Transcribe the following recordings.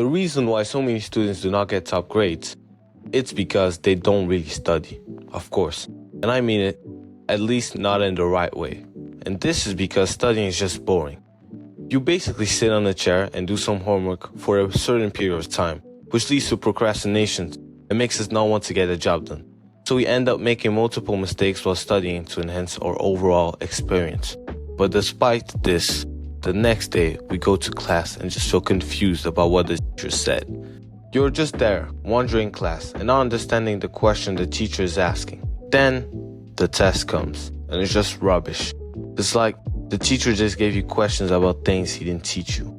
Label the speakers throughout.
Speaker 1: The reason why so many students do not get top grades, it's because they don't really study, of course. And I mean it, at least not in the right way. And this is because studying is just boring. You basically sit on a chair and do some homework for a certain period of time, which leads to procrastination and makes us not want to get a job done. So we end up making multiple mistakes while studying to enhance our overall experience. But despite this, the next day we go to class and just feel confused about what the teacher said. You're just there, wandering class, and not understanding the question the teacher is asking. Then, the test comes, and it's just rubbish. It's like the teacher just gave you questions about things he didn't teach you.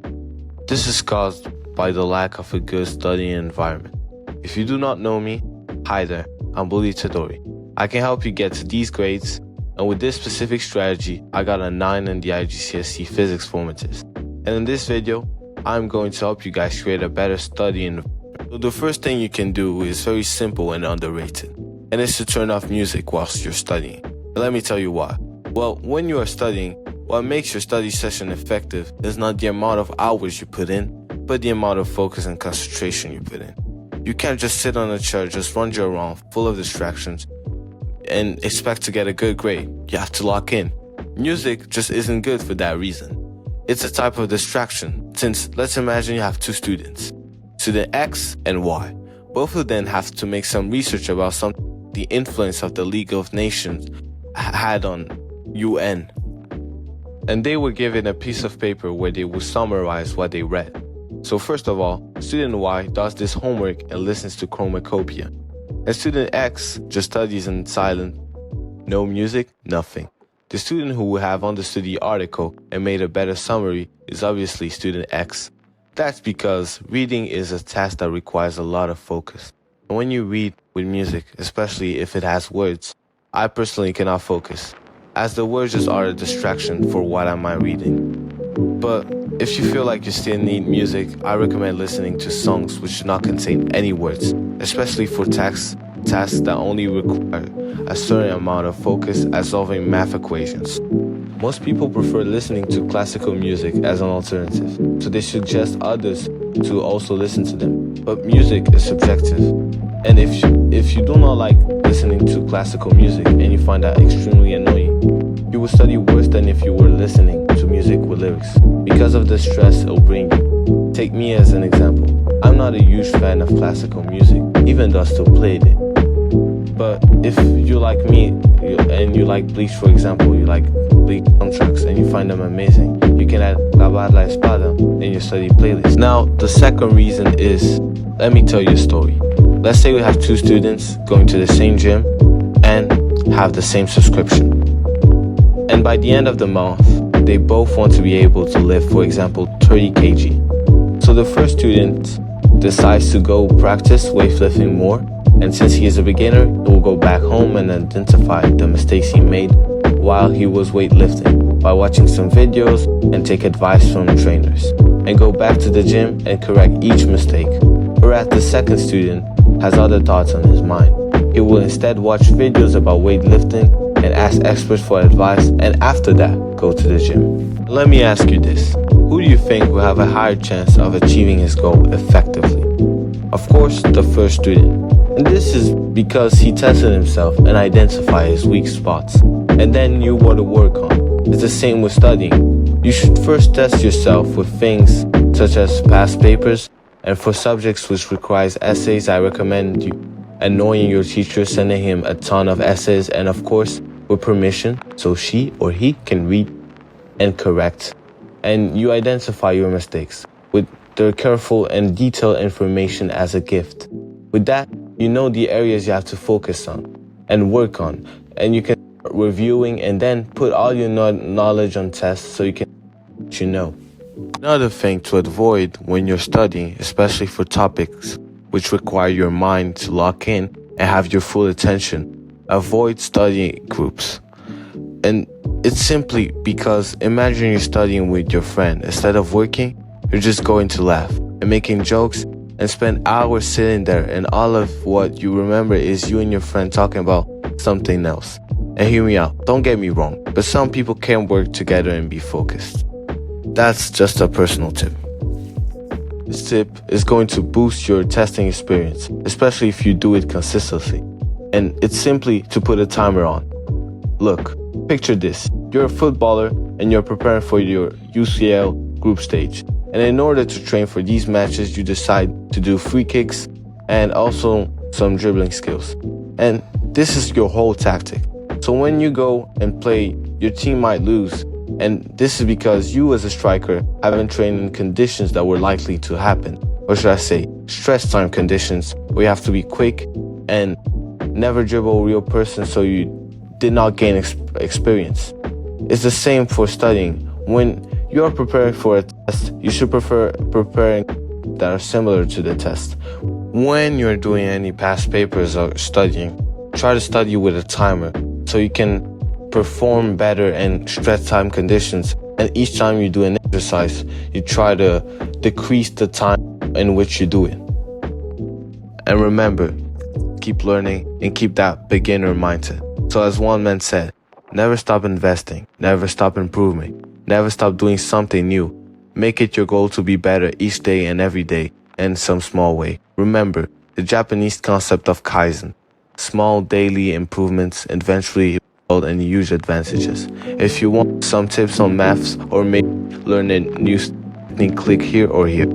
Speaker 1: This is caused by the lack of a good studying environment. If you do not know me, hi there, I'm Bully Tadori. I can help you get to these grades, and with this specific strategy, I got a 9 in the IGCSE physics formatives. And in this video, I'm going to help you guys create a better study environment. So the first thing you can do is very simple and underrated, and it's to turn off music whilst you're studying. And let me tell you why. Well, when you are studying, what makes your study session effective is not the amount of hours you put in, but the amount of focus and concentration you put in. You can't just sit on a chair, just wander around, full of distractions, and expect to get a good grade. You have to lock in. Music just isn't good for that reason. It's a type of distraction, since let's imagine you have two students, student X and Y. Both of them have to make some research about the influence of the League of Nations had on UN. And they were given a piece of paper where they would summarize what they read. So first of all, student Y does this homework and listens to Chromacopia. And student X just studies in silence. No music, nothing. The student who would have understood the article and made a better summary is obviously student X. That's because reading is a task that requires a lot of focus. And when you read with music, especially if it has words, I personally cannot focus, as the words just are a distraction for what am I reading. But if you feel like you still need music, I recommend listening to songs which do not contain any words, especially for tasks that only require a certain amount of focus as solving math equations. Most people prefer listening to classical music as an alternative, so they suggest others to also listen to them. But music is subjective, and if you do not like listening to classical music and you find that extremely annoying, you will study worse than if you were listening to music with lyrics, because of the stress it'll bring you. Take me as an example. I'm not a huge fan of classical music, even though I still played it. But if you like me, and you like Bleach, for example, you like Bleach soundtracks and you find them amazing, you can add Acabar la Espada in your study playlist. Now, the second reason is, let me tell you a story. Let's say we have two students going to the same gym and have the same subscription. And by the end of the month, they both want to be able to lift, for example, 30 kg. So the first student decides to go practice weightlifting more, and since he is a beginner, he will go back home and identify the mistakes he made while he was weightlifting by watching some videos and take advice from trainers, and go back to the gym and correct each mistake. Whereas the second student has other thoughts on his mind. He will instead watch videos about weightlifting and ask experts for advice, and after that, go to the gym. Let me ask you this. Who do you think will have a higher chance of achieving his goal effectively? Of course, the first student. And this is because he tested himself and identified his weak spots, and then knew what to work on. It's the same with studying. You should first test yourself with things such as past papers, and for subjects which requires essays, I recommend you annoying your teacher, sending him a ton of essays, and of course, with permission, so she or he can read and correct. And you identify your mistakes with their careful and detailed information as a gift. With that, you know the areas you have to focus on and work on, and you can start reviewing and then put all your knowledge on tests so you can know. Another thing to avoid when you're studying, especially for topics which require your mind to lock in and have your full attention, avoid studying groups. And it's simply because imagine you're studying with your friend. Instead of working, you're just going to laugh and making jokes and spend hours sitting there, and all of what you remember is you and your friend talking about something else. And hear me out, don't get me wrong, but some people can work together and be focused. That's just a personal tip. This tip is going to boost your testing experience, especially if you do it consistently. And it's simply to put a timer on. Look, picture this. You're a footballer and you're preparing for your UCL group stage. And in order to train for these matches, you decide to do free kicks and also some dribbling skills. And this is your whole tactic. So when you go and play, your team might lose. And this is because you as a striker haven't trained in conditions that were likely to happen. Or should I say, stress time conditions where you have to be quick and never dribble a real person, so you did not gain experience. It's the same for studying. When you are preparing for a test, you should prefer preparing that are similar to the test. When you're doing any past papers or studying, try to study with a timer so you can perform better in stress time conditions. And each time you do an exercise, you try to decrease the time in which you do it. And remember, keep learning and keep that beginner mindset. So as one man said, never stop investing, never stop improving, never stop doing something new. Make it your goal to be better each day and every day in some small way. Remember the Japanese concept of Kaizen. Small daily improvements eventually result in huge advantages. If you want some tips on maths or maybe learn a new technique, click here or here.